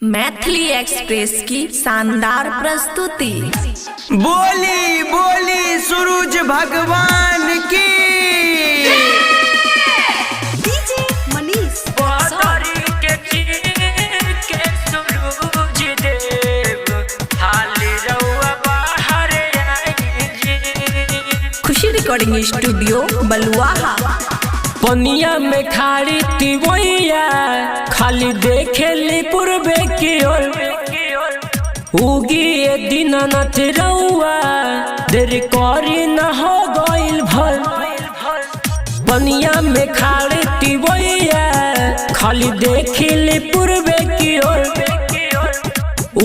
Maithili express की शानदार प्रस्तुति। बोली बोली सूरज भगवान की। डीजे मनीष खुशी रिकॉर्डिंग स्टूडियो बलुआहा। पनिया में खाड़ी तिवैया खाली देखे ली पूर्वे की ओर उगी ये दीनानाथ रउआ देरी करी न हो गइल भल। पनिया में खाड़ी तिवैया खाली देखे ली पूर्वे की ओर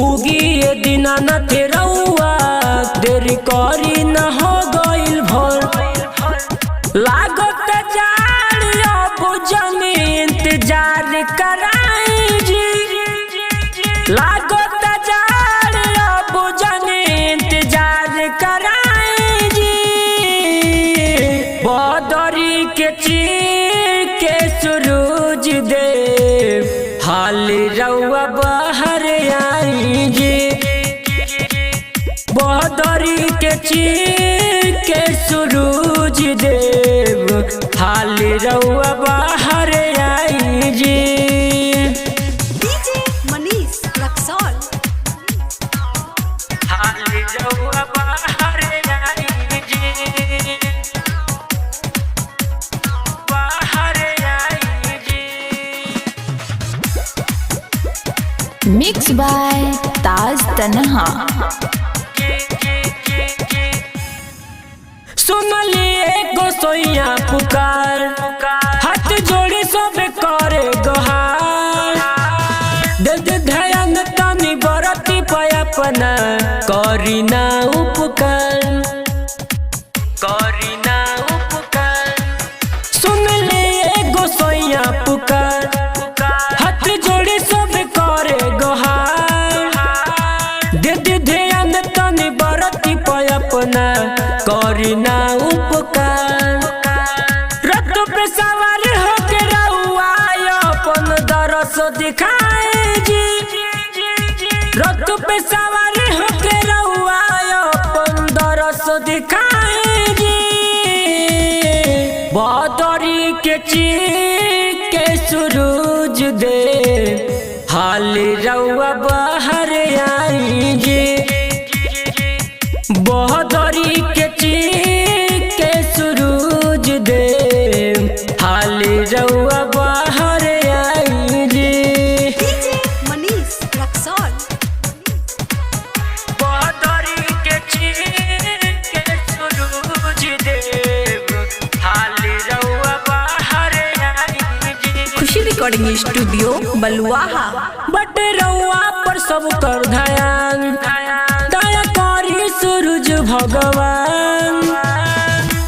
उगी ये दीनानाथ रउआ देरी करी न हो गइल भल। लागत इंतजार कराई जी लागत जार अब जाने इंतजार कराई जी। बदरी के चीर के सूरज देव हाल रउआ बाहर आई जी। बदरी के चीर के सूरज देव हाल रउआ बाहर आई जी। डीजे मनीष रक्सौल हाल रउआ बाहर आई जी। बाहर आई जी। मिक्स बाय ताज तन्हा। सुनलिए गोसैया पुकार हाथ जोड़ी सब करे गोहार दे दे ध्यान तनी बरती पयापना करी ना उपकार करी ना उपकार। सुनलिए गोसैया पुकार हाथ जोड़ी सब करे गोहार दे दे ध्यान तनी बरती पयापना करी ना उपकार। रथ पे सवार होके रउआ अपन दरस दिखाए जी। रथ पे सवार होके रउआ अपन दरस दिखाए जी। बदरी के चीर के सूरज दे हाल रउआ बाहर आई जी। बदरी के चीर के सूरज दे हाल रउआ बाहर आई जी। डीजे मनीष रक्सौल बदरी के चीर के सूरज दे हाल रउआ बाहर आई जी। खुशी रिकॉर्डिंग स्टूडियो बलुआहा। बट रउआ पर सब कर ध्यान दया करी सूरज भगवान।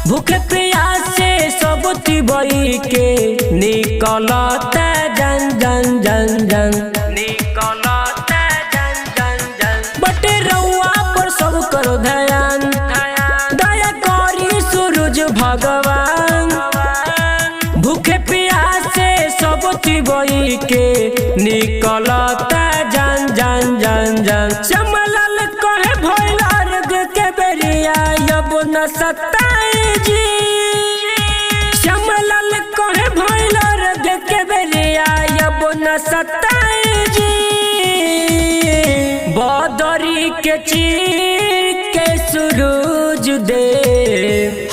भूखे प्यासे सब तिबई के निकलता जन जन जन जन निकलता जन जन जन। बट रउआ पर सब कर ध्यान दया करी सूरज भगवान। भूखे प्यासे सब तिबई के निकलता जन जन जन जन। श्यामलाल कहे भइल अर्घ के बेरिया अब न सताई जी। श्यामलाल कहे भइल अर्घ के बेरिया अब न सताई जी। बदरी के चीर के सूरज दे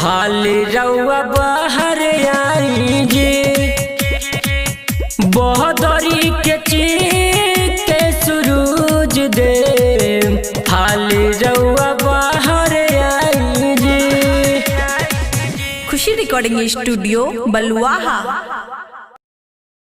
हाल रउआ बाहर आई जी। बदरी के चीर के सूरज दे हाल रउआ बाहर आई जी। खुशी रिकॉर्डिंग स्टूडियो बलुआहा।